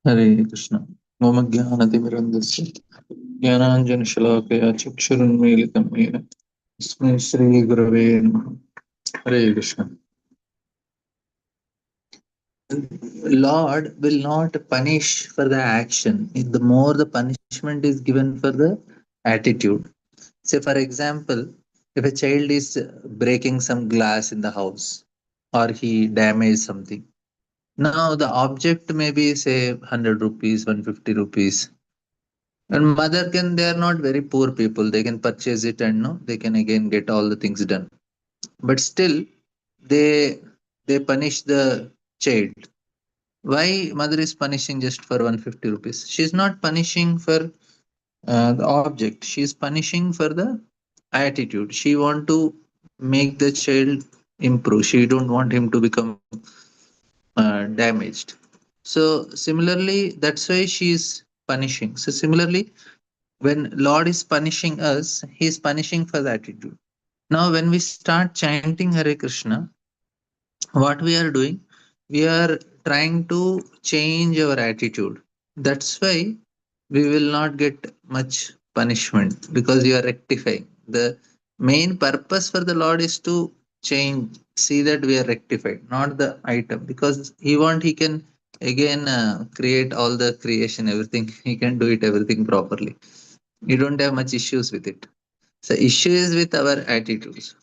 हरे कृष्ण। मम ज्ञानतिमिरन्धस्य ज्ञानाञ्जनशलाकया चक्षुरुन्मीलितं येन तस्मै श्रीगुरवे नमः। हरे Krishna. Lord will not punish for the action. The more the punishment is given for the attitude. Say, for example, if a child is breaking some glass in the house or he damaged something. Now the object may be say 100 rupees, 150 rupees. And mother can, they are not very poor people. They can purchase it and no, they can again get all the things done. But still, they they punish the child. Why mother is punishing just for 150 rupees? She is not punishing for the object. She is punishing for the attitude. She want to make the child improve. She don't want him to become damaged. So similarly, that's why she is punishing. So similarly, when Lord is punishing us, He is punishing for the attitude. Now, when we start chanting Hare Krishna, what we are doing, we are trying to change our attitude. That's why we will not get much punishment because you are rectifying. The main purpose for the Lord is to change, see that we are rectified, not the item. Because He can again create all the creation, everything. He can do it everything properly. You don't have much issues with it. The issue is with our attitudes.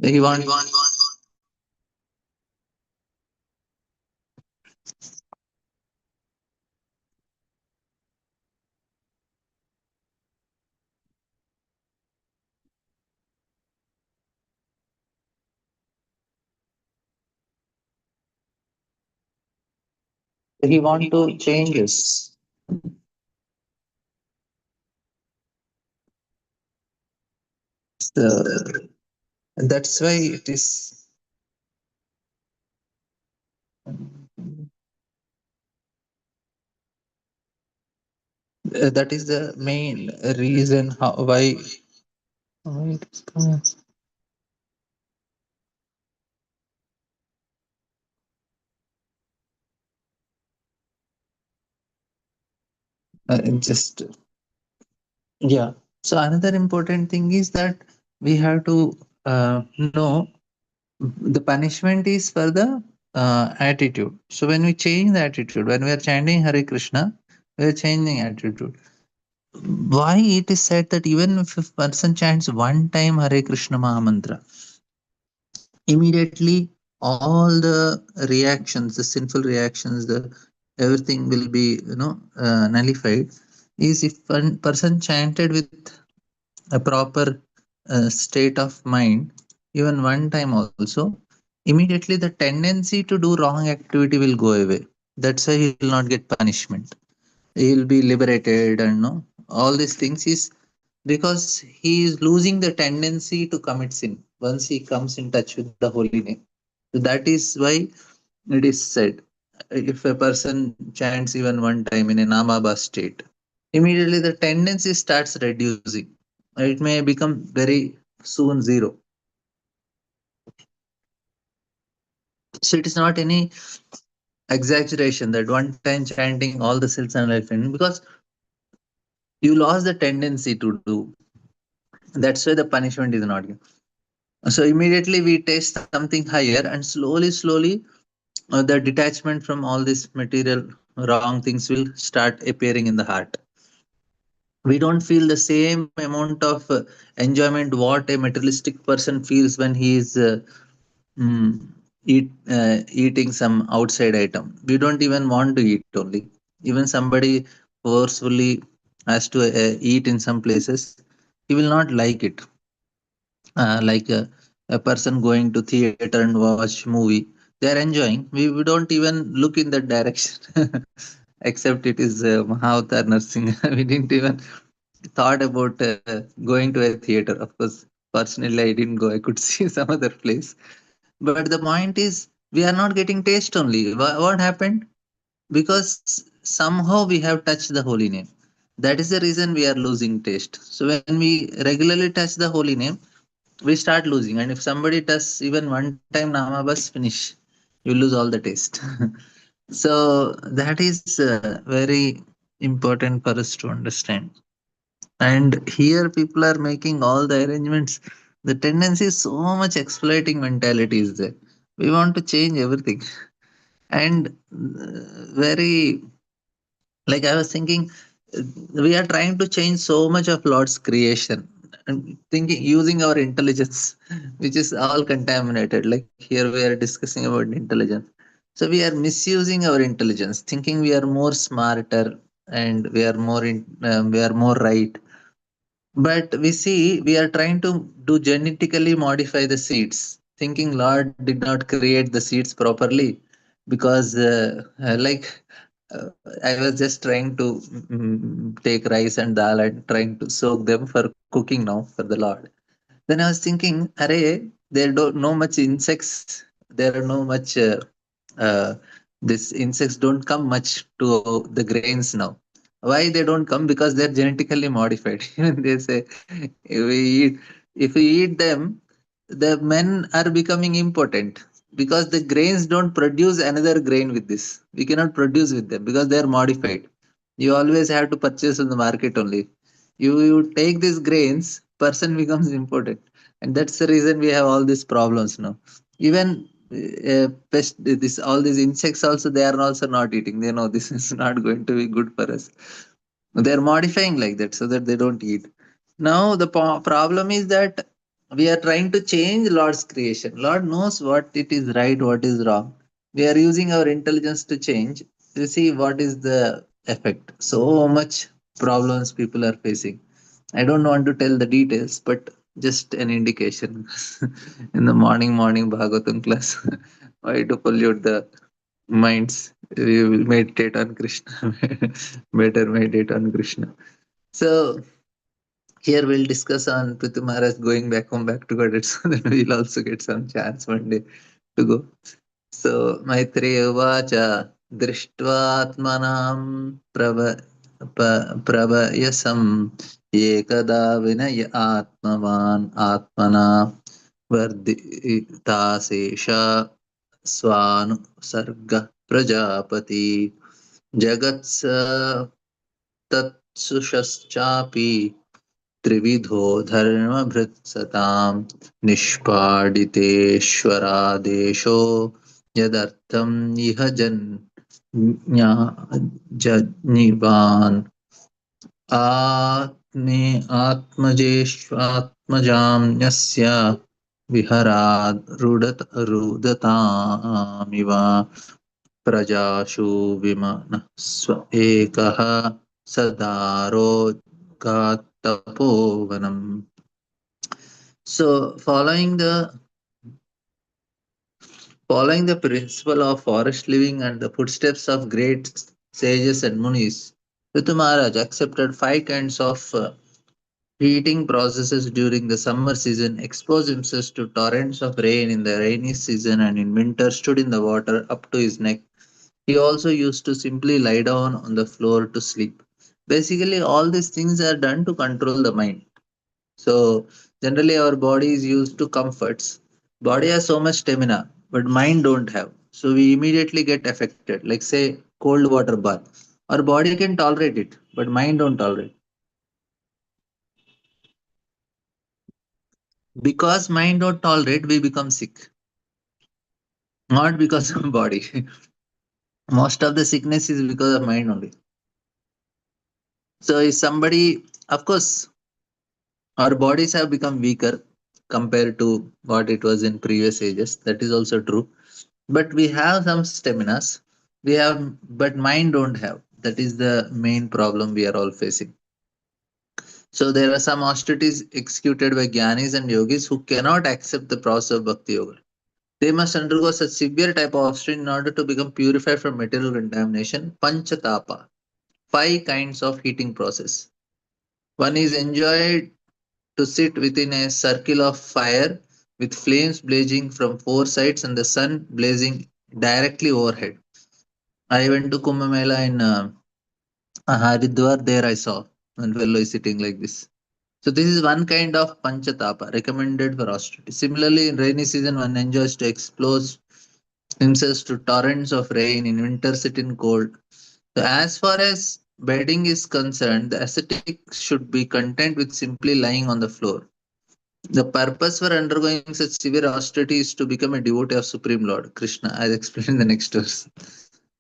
He want he want to change us. So that's why it is. That is the main reason why it is coming. Just yeah. So another important thing is that we have to know the punishment is for the attitude. So when we change the attitude, when we are chanting Hare Krishna, we are changing attitude. Why it is said that even if a person chants one time Hare Krishna Maha Mantra, immediately all the reactions, the sinful reactions, the everything will be nullified. Is if one person chanted with a proper state of mind, even one time also, immediately the tendency to do wrong activity will go away. That's why he will not get punishment. He will be liberated and no all these things is because he is losing the tendency to commit sin once he comes in touch with the holy name. So that is why it is said if a person chants even one time in a namaba state, immediately the tendency starts reducing. It may become very soon zero. So it is not any exaggeration that one time chanting all the sins and life in because you lost the tendency to do. That's why the punishment is not given. So immediately we taste something higher, and slowly, the detachment from all these material wrong things will start appearing in the heart. We don't feel the same amount of enjoyment what a materialistic person feels when he is mm, eating some outside item. We don't even want to eat only. Even somebody forcefully has to eat in some places, he will not like it. Like a person going to theater and watch movie, they are enjoying. We don't even look in that direction, except it is Mahavatar Nursing. We didn't even thought about going to a theater. Of course, personally, I didn't go. I could see some other place. But the point is, we are not getting taste only. What happened? Because somehow we have touched the holy name. That is the reason we are losing taste. So when we regularly touch the holy name, we start losing. And if somebody does even one time Nama bus, finish. you lose all the taste. So that is very important for us to understand. And here people are making all the arrangements. The tendency is so much exploiting mentality is there. We want to change everything. And very, like I was thinking, we are trying to change so much of Lord's creation and thinking using our intelligence, which is all contaminated. Like here we are discussing about intelligence. So we are misusing our intelligence, thinking we are more smarter and we are more right. But we see we are trying to do genetically modify the seeds, thinking Lord did not create the seeds properly because, I was just trying to take rice and dal and trying to soak them for cooking now for the Lord. Then I was thinking, array, there don't no much insects. There are no much. Uh, this insects don't come much to the grains now. Why they don't come? Because they're genetically modified. Even they say, if we eat them, the men are becoming impotent because the grains don't produce another grain with this. We cannot produce with them because they are modified. You always have to purchase in the market only. You take these grains, person becomes important, and that's the reason we have all these problems now. Even pest, this all these insects also they are also not eating. They know this is not going to be good for us. They are modifying like that so that they don't eat. Now the problem is that we are trying to change Lord's creation. Lord knows what it is right, what is wrong. We are using our intelligence to change. You see what is the effect. So much problems people are facing. I don't want to tell the details, but just an indication. In the morning Bhagavatam class, why to pollute the minds? We will meditate on Krishna. Better meditate on Krishna. So here we'll discuss on Prithu Maharaj going back home, back to Godhead, so that we'll also get some chance one day to go. So Maitreya Uvacha Drishtvatmanam Pravayasam Ekada Vinaya Atmavan Atmana Vardhitasesha Swanu Sarga Prajapati Jagats Tatsushaschapi त्रिविधो धर्मभृत्सतां निष्पाडितेश्वरादेशो यदर्थम् इह जनिवान् आत्मजेष्वात्मजाम्यस्य विहराद् रुदतामिव प्रजासु विमनः स्व एकः सदारोगात्तपोवनम्. So, following the principle of forest living and the footsteps of great sages and munis, Ritu Maharaj accepted five kinds of heating processes during the summer season, exposed himself to torrents of rain in the rainy season, and in winter stood in the water up to his neck. He also used to simply lie down on the floor to sleep. Basically, all these things are done to control the mind. So generally our body is used to comforts. Body has so much stamina, but mind don't have. So we immediately get affected. Like say cold water bath. Our body can tolerate it, but mind don't tolerate. Because mind don't tolerate, we become sick. Not because of body. Most of the sickness is because of mind only. So if somebody, of course, our bodies have become weaker compared to what it was in previous ages. That is also true. But we have some staminas. We have, but mind don't have. That is the main problem we are all facing. So there are some austerities executed by jnanis and yogis who cannot accept the process of bhakti yoga. They must undergo such severe type of austerity in order to become purified from material contamination. Panchatapa, five kinds of heating process. One is enjoyed to sit within a circle of fire with flames blazing from four sides and the sun blazing directly overhead. I went to Kumbh Mela in Haridwar. There I saw one fellow is sitting like this. So this is one kind of panchatapa recommended for austerity. Similarly, in rainy season, one enjoys to explore himself to torrents of rain, in winter sit in cold. So as far as bedding is concerned, the ascetic should be content with simply lying on the floor. The purpose for undergoing such severe austerity is to become a devotee of Supreme Lord Krishna, as explained in the next verse.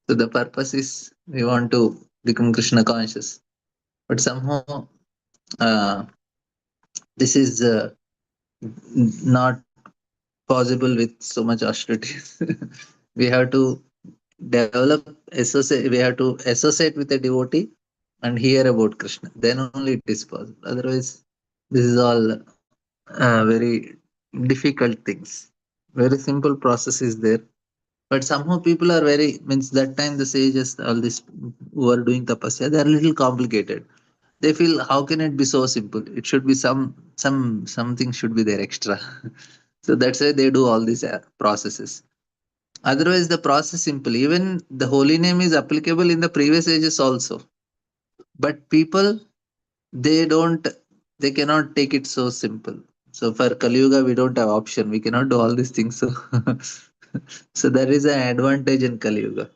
So the purpose is we want to become Krishna conscious, but somehow uh, this is not possible with so much austerity. We have to develop associate. We have to associate with a devotee and hear about Krishna. Then only it is possible. Otherwise, this is all very difficult things. Very simple process is there, but somehow people are very means that time the sages, all this who are doing tapasya, they are a little complicated. They feel how can it be so simple? It should be something should be there extra. So that's why they do all these processes. Otherwise, the process simple. Even the holy name is applicable in the previous ages also. But people they don't they cannot take it so simple. So for Kali Yuga, we don't have option. We cannot do all these things. So so there is an advantage in Kali Yuga.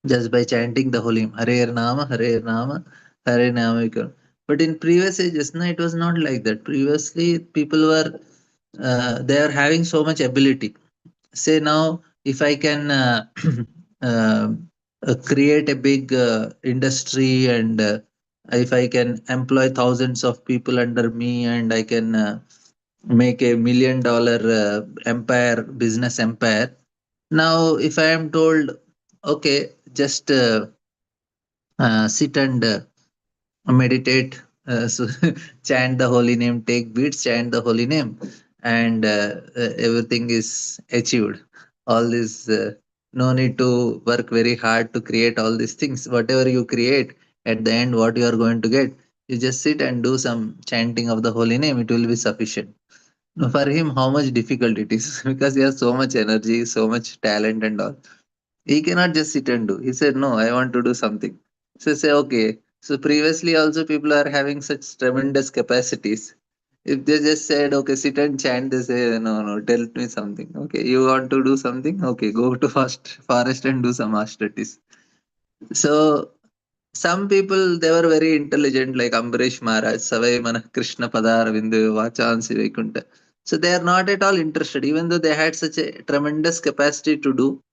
Just by chanting the holy name, Hare Nama, Hare Nama, Hare Nama. But in previous ages, no, it was not like that. Previously, people were they are having so much ability. Say now, if I can uh, create a big industry and if I can employ thousands of people under me and I can make a $1 million empire, business empire. Now, if I am told, okay, just sit and meditate, so chant the holy name, take beats, chant the holy name, and everything is achieved. All this, no need to work very hard to create all these things. Whatever you create, at the end, what you are going to get, you just sit and do some chanting of the holy name, it will be sufficient. Now, for him, how much difficult it is because he has so much energy, so much talent, and all. He cannot just sit and do. He said, "No, I want to do something." So say, okay. So previously also people are having such tremendous capacities. If they just said, okay, sit and chant, they say, no, no, tell me something. Okay, you want to do something? Okay, go to forest and do some austerities. So some people they were very intelligent, like Ambarish Maharaj, Savai Mana Krishna Padar Vindu, Vachansi Vaikunta. So they are not at all interested, even though they had such a tremendous capacity to do.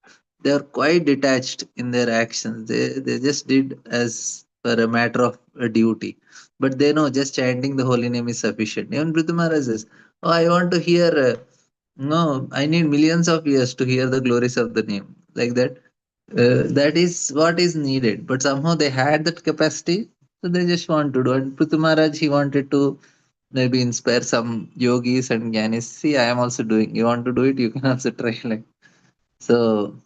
They are quite detached in their actions. They just did as for a matter of a duty. But they know just chanting the holy name is sufficient. Even Prithu Maharaj says, "Oh, I want to hear. No, I need millions of years to hear the glories of the name." Like that. That is what is needed. But somehow they had that capacity, so they just want to do. And Prithu Maharaj, he wanted to maybe inspire some yogis and gyanis. See, I am also doing. You want to do it? You can also try. Like so.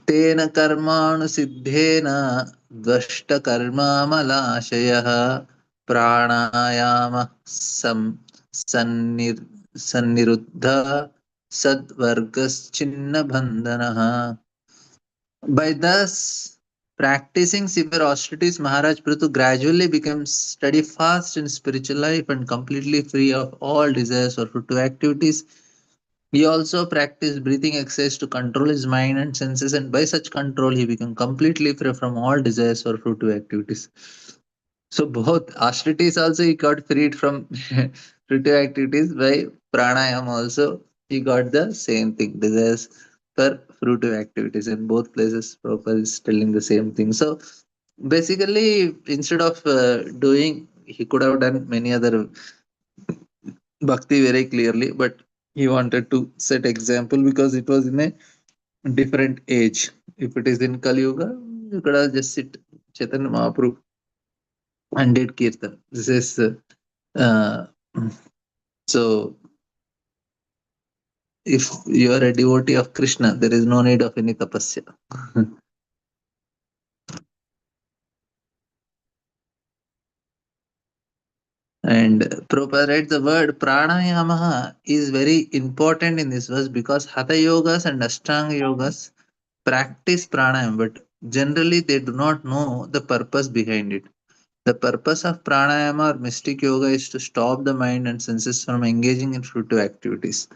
तेन कर्माणुसिद्धेन द्वष्टकर्मामलाशयः प्राणायामः सन्निर् सन्निरुद्ध सद्वर्गश्चिन्नबन्धनः. By thus practicing severe austerities, Maharaj Prithu gradually becomes steadfast in spiritual life and completely free of all desires or fruitive activities. He also practiced breathing exercise to control his mind and senses, and by such control, he became completely free from all desires or fruitive activities. So, both austerities also he got freed from fruitive activities. By pranayama also he got the same thing, desires for fruitive activities. In both places, Prabhupada is telling the same thing. So, basically, instead of doing, he could have done many other bhakti very clearly, but he wanted to set example because it was in a different age. If it is in Kali Yuga, you could have just sit Chaitanya Mahaprabhu and did kirtan. This is uh, so. If you are a devotee of Krishna, there is no need of any tapasya. And Prabhupada writes the word pranayama is very important in this verse because hatha yogas and ashtanga yogas practice pranayama, but generally they do not know the purpose behind it. The purpose of pranayama or mystic yoga is to stop the mind and senses from engaging in fruitive activities.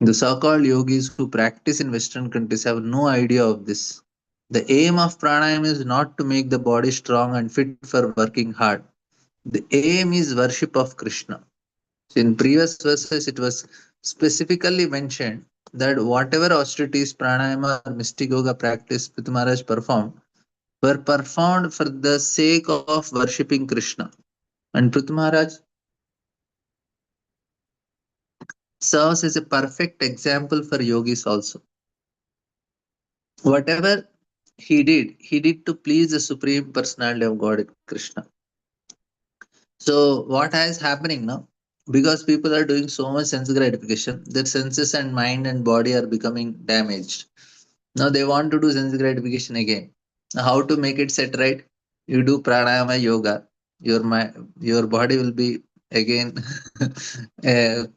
The so-called yogis who practice in Western countries have no idea of this. The aim of pranayama is not to make the body strong and fit for working hard. The aim is worship of Krishna. So in previous verses, it was specifically mentioned that whatever austerities, pranayama, or mystic yoga practice Prithu Maharaj performed were performed for the sake of worshipping Krishna. And Prithu Maharaj serves as a perfect example for yogis also. Whatever he did to please the Supreme Personality of God, Krishna. So what is happening now? Because people are doing so much sense gratification, their senses and mind and body are becoming damaged. Now they want to do sense gratification again. How to make it set right? You do pranayama yoga. Your body will be again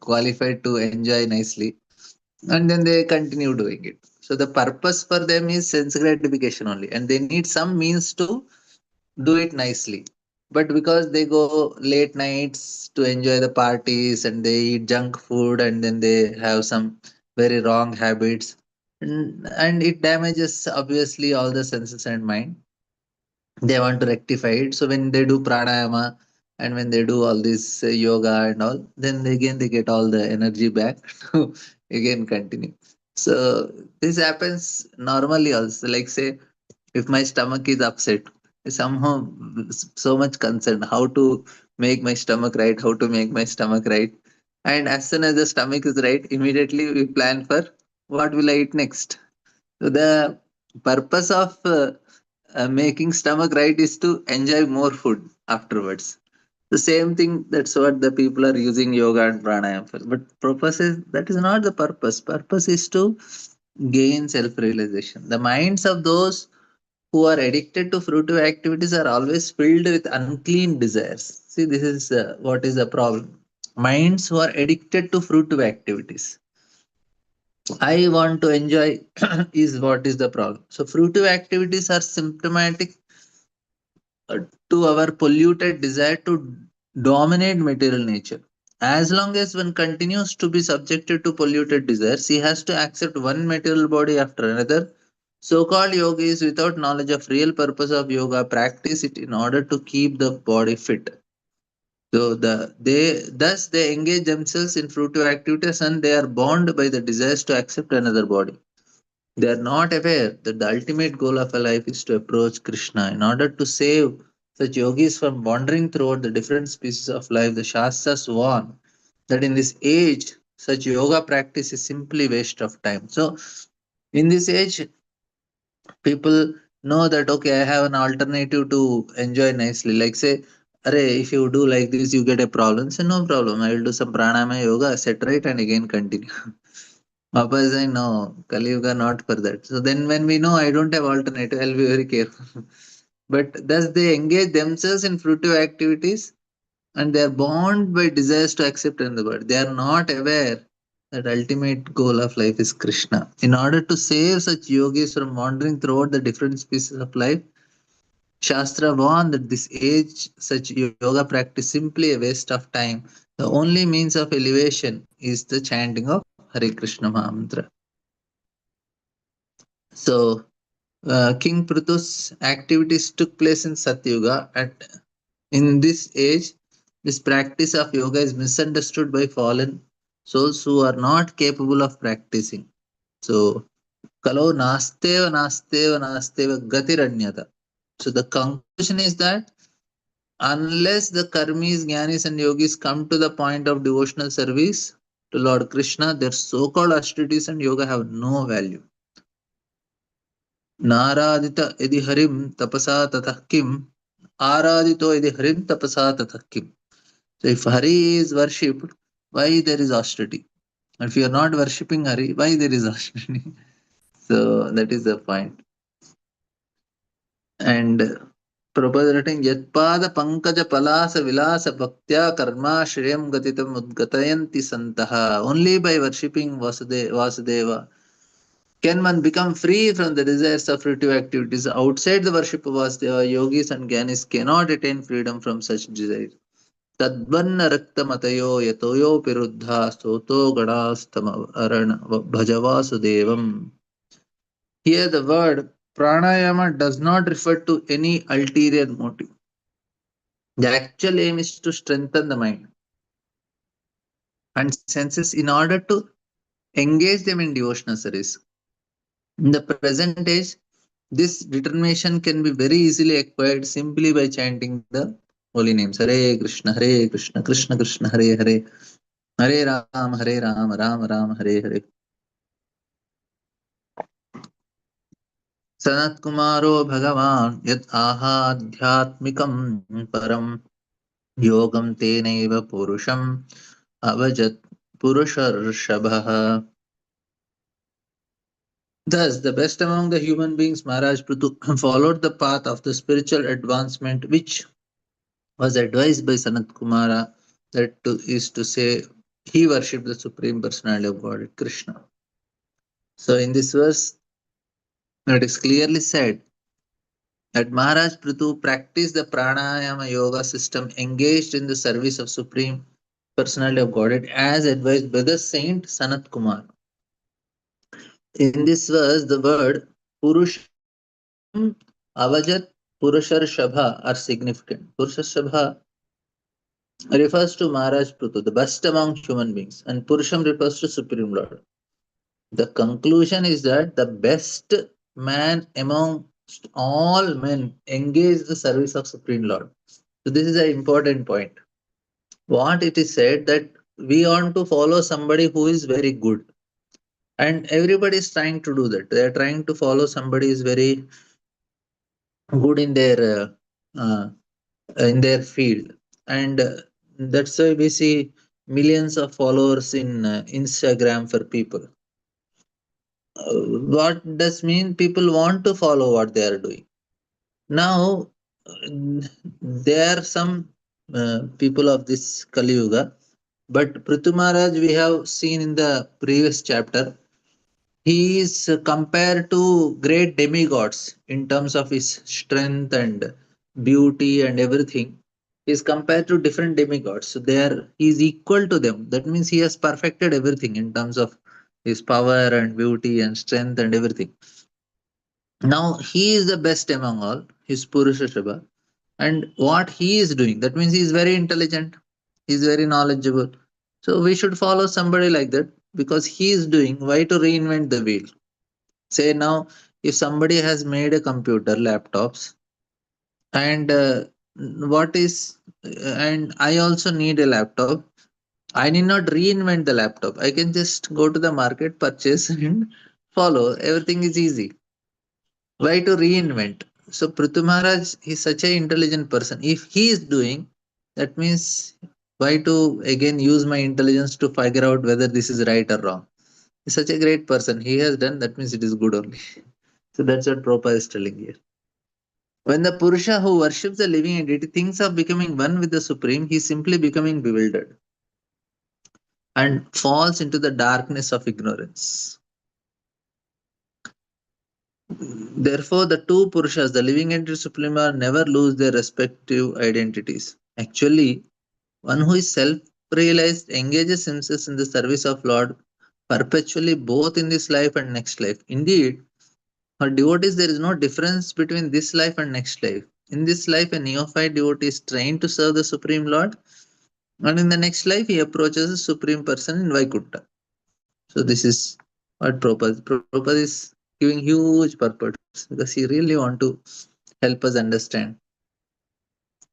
qualified to enjoy nicely, and then they continue doing it. So the purpose for them is sense gratification only, and they need some means to do it nicely. But because they go late nights to enjoy the parties and they eat junk food and then they have some very wrong habits, and it damages obviously all the senses and mind. They want to rectify it. So when they do pranayama and when they do all this yoga and all, then again they get all the energy back to again continue. So this happens normally also. Like say if my stomach is upset, somehow so much concerned how to make my stomach right, how to make my stomach right. And as soon as the stomach is right, immediately we plan for what will I eat next. So the purpose of making stomach right is to enjoy more food afterwards. The same thing, that's what the people are using yoga and pranayama for. But purpose is that is not the purpose. Purpose is to gain self-realization. The minds of those who are addicted to fruitive activities are always filled with unclean desires. See, this is what is the problem. Minds who are addicted to fruitive activities. I want to enjoy is what is the problem. So, fruitive activities are symptomatic uh, to our polluted desire to dominate material nature. As long as one continues to be subjected to polluted desires, he has to accept one material body after another. So-called yogis without knowledge of real purpose of yoga practice it in order to keep the body fit. So they engage themselves in fruitive activities and they are bound by the desires to accept another body. They are not aware that the ultimate goal of a life is to approach Krishna. In order to save such yogis from wandering throughout the different species of life, the Shastras warn that in this age, such yoga practice is simply waste of time. So, in this age, people know that okay, I have an alternative to enjoy nicely. Like say, Array, if you do like this, you get a problem. So no problem. I will do some pranayama yoga, set right, and again continue. Papas, I know Kali Yuga not for that. So then when we know I don't have alternative, I'll be very careful. But thus they engage themselves in fruitive activities and they are bound by desires to accept in the world. They are not aware that ultimate goal of life is Krishna. In order to save such yogis from wandering throughout the different species of life, Shastra warned that this age such yoga practice simply a waste of time. The only means of elevation is the chanting of Hare Krishna Mahamantra. So King Pruthus activities took place in Satyuga. In this age, this practice of yoga is misunderstood by fallen souls who are not capable of practicing. So, Kalo nasteva gatiranyata. So the conclusion is that unless the karmis, jnanis, and yogis come to the point of devotional service to Lord Krishna, their so-called austerities and yoga have no value. नारादित यदि हरिम तपसा ततः किम आराधितो यदि Harim tapasa ततः किम. So if Hari is worshipped, why there is austerity? And if you are not worshipping Hari, why there is austerity? So that is the point. And Prabhupada writing Yatpada Pankaja Palasa Vilasa Bhaktya Karma Shriyam Gatitam Udgatayanti Santaha. Only by worshipping Vasudeva can one become free from the desires of fruitive activities outside the worship of Vasudeva. Yogis and Gyanis cannot attain freedom from such desires. Tadvanna raktamatayo yatoyo piruddha soto gadastama arana bhajavasudevam. Here the word pranayama does not refer to any ulterior motive. The actual aim is to strengthen the mind and senses in order to engage them in devotional service. In the present age, this determination can be very easily acquired simply by chanting the holy names Hare Krishna, Krishna Krishna, Hare Hare, Hare Ram, Ram Ram, Hare Hare. Sanat Kumaro Bhagavan Yat Ahadhyatmikam Param Yogam Tenaiva Purusham Avajat Purusharshabha. Thus, the best among the human beings, Maharaj Prithu, followed the path of the spiritual advancement which was advised by Sanat Kumara, is to say, he worshipped the Supreme Personality of God, Krishna. So, in this verse, it is clearly said that Maharaj Prithu practiced the pranayama yoga system engaged in the service of Supreme Personality of Godhead as advised by the Saint Sanat Kumar. In this verse, the word Purusham, Avajat, Purushar Shabha are significant. Purushar Shabha refers to Maharaj Prithu, the best among human beings, and Purusham refers to Supreme Lord. The conclusion is that the best man amongst all men engage the service of Supreme Lord. So this is an important point. What it is said that we want to follow somebody who is very good, and everybody is trying to do that. They are trying to follow somebody who is very good in their field, and that's why we see millions of followers in Instagram for people. What does mean? People want to follow what they are doing. Now, there are some people of this Kali Yuga, but Prithu Maharaj we have seen in the previous chapter. He is compared to great demigods in terms of his strength and beauty and everything. He is compared to different demigods. So he is equal to them. That means he has perfected everything in terms of his power and beauty and strength and everything. Now he is the best among all, his Purusha Shabha. And what he is doing, that means he is very intelligent, he is very knowledgeable. So we should follow somebody like that because he is doing, why to reinvent the wheel? Say now, if somebody has made a computer, laptops, and what is, and I also need a laptop, I need not reinvent the laptop. I can just go to the market, purchase, and follow. Everything is easy. Why to reinvent? So Prithu Maharaj is such an intelligent person. If he is doing, that means why to again use my intelligence to figure out whether this is right or wrong? He's such a great person. He has done, that means it is good only. So that's what Prabhupada is telling here. When the Purusha who worships the living entity thinks of becoming one with the Supreme, he is simply becoming bewildered and falls into the darkness of ignorance. Therefore, the two Purushas, the living entity Suprema, never lose their respective identities. Actually, one who is self realized engages himself in the service of Lord perpetually, both in this life and next life. Indeed, for devotees, there is no difference between this life and next life. In this life, a neophyte devotee is trained to serve the Supreme Lord, and in the next life, he approaches the Supreme Person in Vaikuntha. So, this is what Prabhupada is giving huge purpose because he really want to help us understand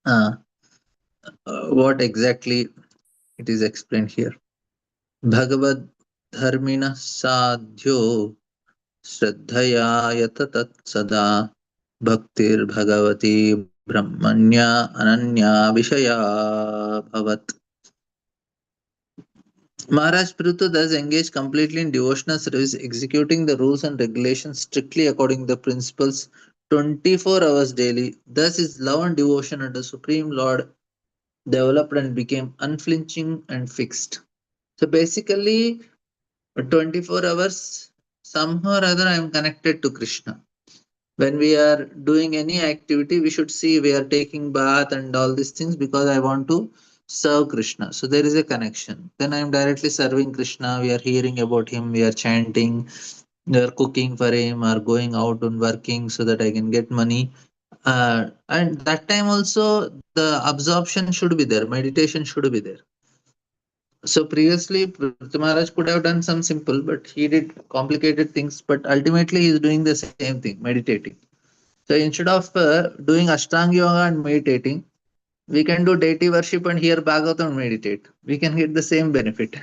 uh, what exactly it is explained here. Bhagavad Dharmina Sadhyo Shraddhaya Yatatat Sada Bhaktir Bhagavati Brahmanya Ananya Vishaya Bhavat. Maharaj Prithu thus engaged completely in devotional service, executing the rules and regulations strictly according to the principles 24 hours daily. Thus, his love and devotion unto Supreme Lord developed and became unflinching and fixed. So basically, 24 hours, somehow or other, I am connected to Krishna. When we are doing any activity, we should see we are taking bath and all these things because I want to serve Krishna. So there is a connection. Then I am directly serving Krishna. We are hearing about him. We are chanting. We are cooking for him, or going out and working so that I can get money. And that time also the absorption should be there. Meditation should be there. So previously, Prithvi Maharaj could have done some simple, but he did complicated things. But ultimately, he is doing the same thing, meditating. So instead of doing Ashtanga yoga and meditating, we can do deity worship and hear Bhagavatam and meditate. We can get the same benefit.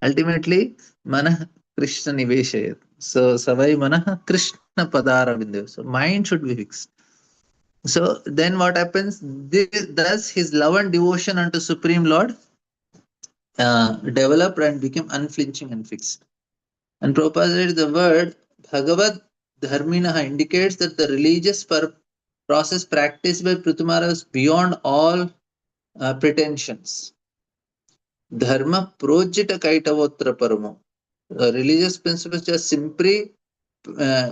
Ultimately, Manah Krishna Niveshayat. So Savai Manah Krishna Padara Bindu. So mind should be fixed. So then what happens? Thus his love and devotion unto Supreme Lord developed and became unflinching and fixed. And Prabhupada said the word Bhagavad Dharminaha indicates that the religious process practiced by Prithumara is beyond all pretensions. Dharma projita kaitavotra paramo. Religious principles just simply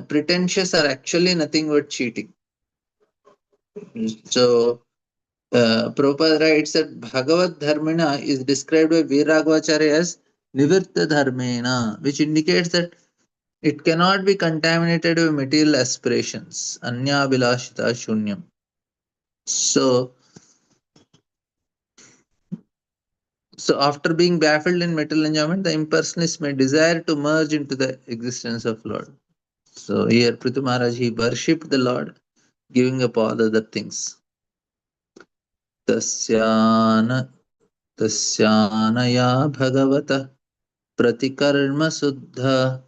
pretentious are actually nothing but cheating. So Prabhupada writes that Bhagavad Dharmina is described by Viragvacharya as Nivirta Dharmena, which indicates that it cannot be contaminated with material aspirations. Anya Bilashita Shunyam. So, so after being baffled in material enjoyment, the impersonalist may desire to merge into the existence of Lord. So here Prithu Maharaj, he worshipped the Lord, giving up all other things. Tasyana Tasyanaya Bhagavata Pratikarma Suddha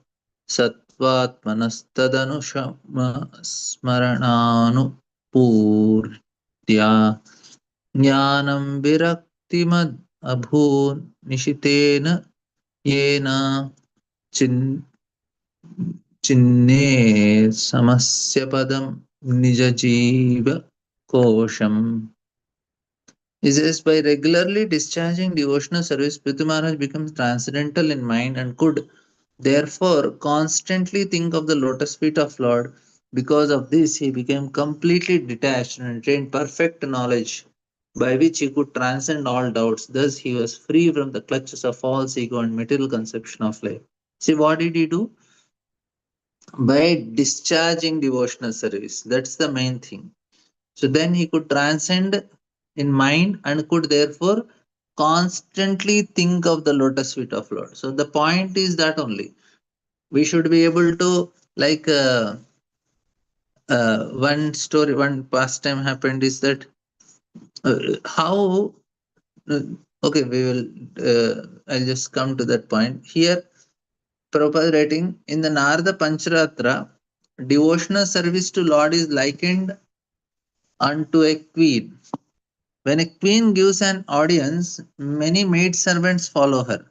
Sattvatmanastadanushamma Smarananu Purtya Jnanam Viraktimad Abhun Nishitena Yena Chin Chinne Samasya Padam Nijajiva Kosham. He says, by regularly discharging devotional service, Prithu Maharaj becomes transcendental in mind and could therefore constantly think of the lotus feet of Lord. Because of this, he became completely detached and attained perfect knowledge by which he could transcend all doubts. Thus, he was free from the clutches of false ego and material conception of life. See, what did he do? By discharging devotional service. That's the main thing. So then he could transcend in mind and could therefore constantly think of the lotus feet of Lord. So the point is that only we should be able to like one story, one pastime happened is that how uh, okay we will I'll just come to that point here. Prabhupada writing in the Narada Pancharatra, devotional service to Lord is likened unto a queen. When a queen gives an audience, many maidservants follow her.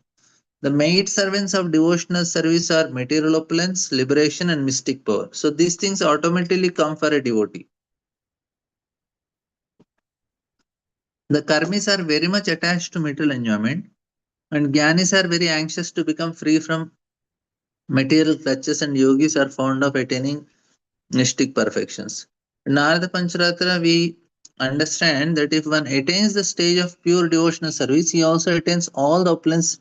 The maidservants of devotional service are material opulence, liberation, and mystic power. So these things automatically come for a devotee. The karmis are very much attached to material enjoyment, and jnanis are very anxious to become free from material clutches, and yogis are fond of attaining mystic perfections. In Narada Pancharatra, we understand that if one attains the stage of pure devotional service, he also attains all the opulence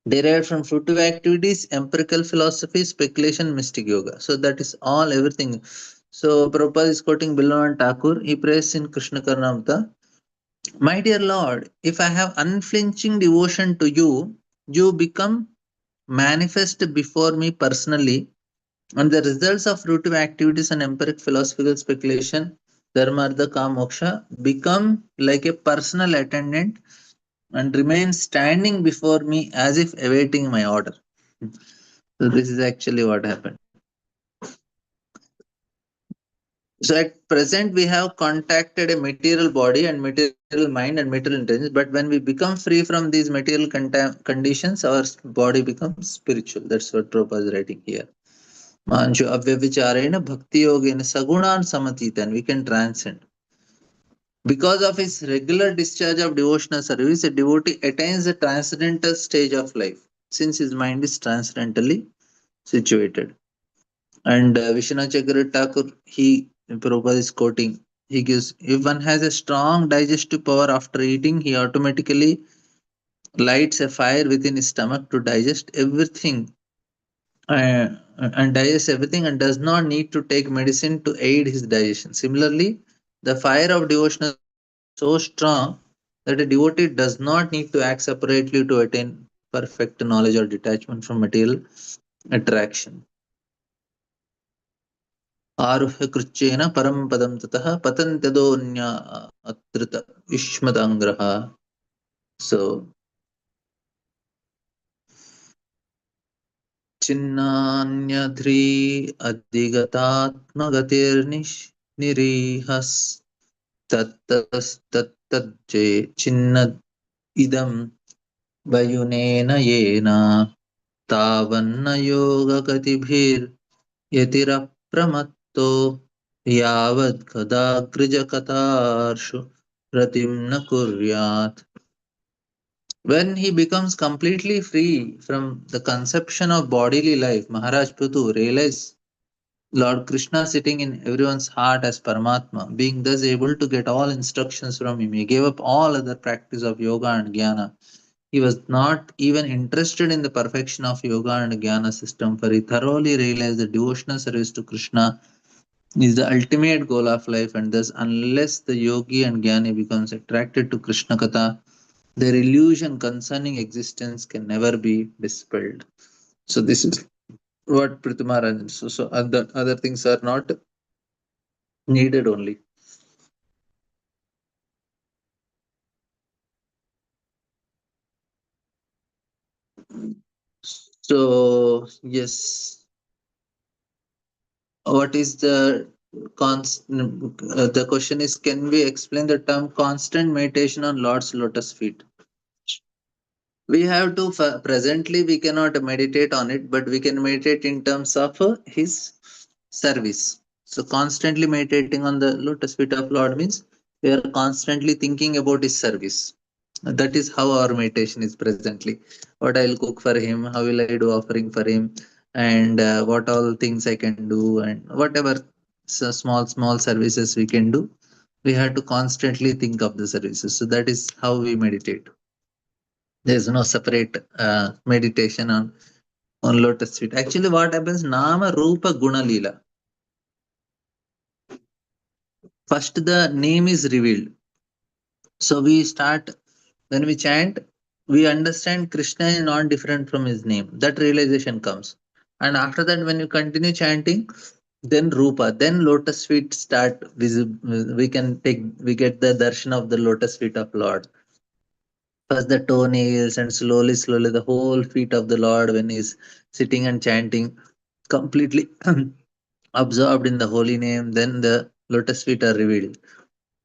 derived from fruitive activities, empirical philosophy, speculation, mystic yoga. So that is all everything. So Prabhupada is quoting Bilavan Thakur. He prays in Krishna Karnamrita, my dear Lord, if I have unflinching devotion to you, you become manifest before me personally, and the results of fruitive activities and empiric philosophical speculation, dharma, artha, kama, moksha, become like a personal attendant and remain standing before me as if awaiting my order. So this is actually what happened. So at present we have contacted a material body and material mind and material intelligence, but when we become free from these material conditions, our body becomes spiritual. That's what Prabhupada is writing here. Manju avyavicharena bhakti yogena sagunan samatitan. We can transcend. Because of his regular discharge of devotional service, a devotee attains the transcendental stage of life, since his mind is transcendentally situated. And Vishwanath Chakravarti Thakur, he Prabhupada is quoting He gives, if one has a strong digestive power after eating, he automatically lights a fire within his stomach to digest everything, and digest everything, and does not need to take medicine to aid his digestion. Similarly, the fire of devotional service is so strong that a devotee does not need to act separately to attain perfect knowledge or detachment from material attraction. आरुह्य कृच्छेन परम पदम ततः पतन्त्यदोन्या अत्रित युष्मदङ्ग्रः. So, छिन्नान्यध्री अधिगतात्मगतिर्निरीहस् तत्तस्तत्तज्जे छिन्न इदं वयुनेन येन तावन्न योगगतिभिर्यतिरप्रमत्तो यावद्गदाग्रजकथार्षु रतिं न कुर्यात्. When he becomes completely free from the conception of bodily life, Maharaj Prithu realized Lord Krishna sitting in everyone's heart as Paramatma, being thus able to get all instructions from him. He gave up all other practice of yoga and jnana. He was not even interested in the perfection of yoga and jnana system, for he thoroughly realized that devotional service to Krishna is the ultimate goal of life, and thus, unless the yogi and jnani becomes attracted to Krishna Katha, their illusion concerning existence can never be dispelled. So this is what Prithumarajan. So other things are not needed only. So yes, what is the question is, can we explain the term constant meditation on Lord's lotus feet? We have to presently we cannot meditate on it, but we can meditate in terms of his service. So constantly meditating on the lotus feet of Lord means we are constantly thinking about his service. That is how our meditation is presently. What I'll cook for him, how will I do offering for him, and what all things I can do, and whatever small services we can do. We have to constantly think of the services. So that is how we meditate. There is no separate meditation on lotus feet. Actually, what happens? Nama Rupa Guna Leela. First, the name is revealed. So we start when we chant, we understand Krishna is not different from his name. That realization comes. And after that, when you continue chanting, then Rupa, then lotus feet start visible. We get the darshan of the lotus feet of Lord. First the toenails, and slowly the whole feet of the Lord when he's sitting and chanting, completely absorbed in the holy name. Then the lotus feet are revealed.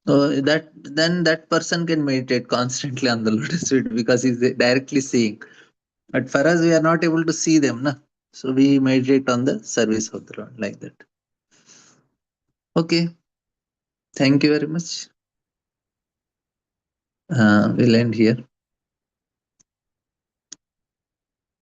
So that person can meditate constantly on the lotus feet because he's directly seeing. But for us, we are not able to see them, na? So we meditate on the service of the Lord like that. Okay, thank you very much. We'll end here.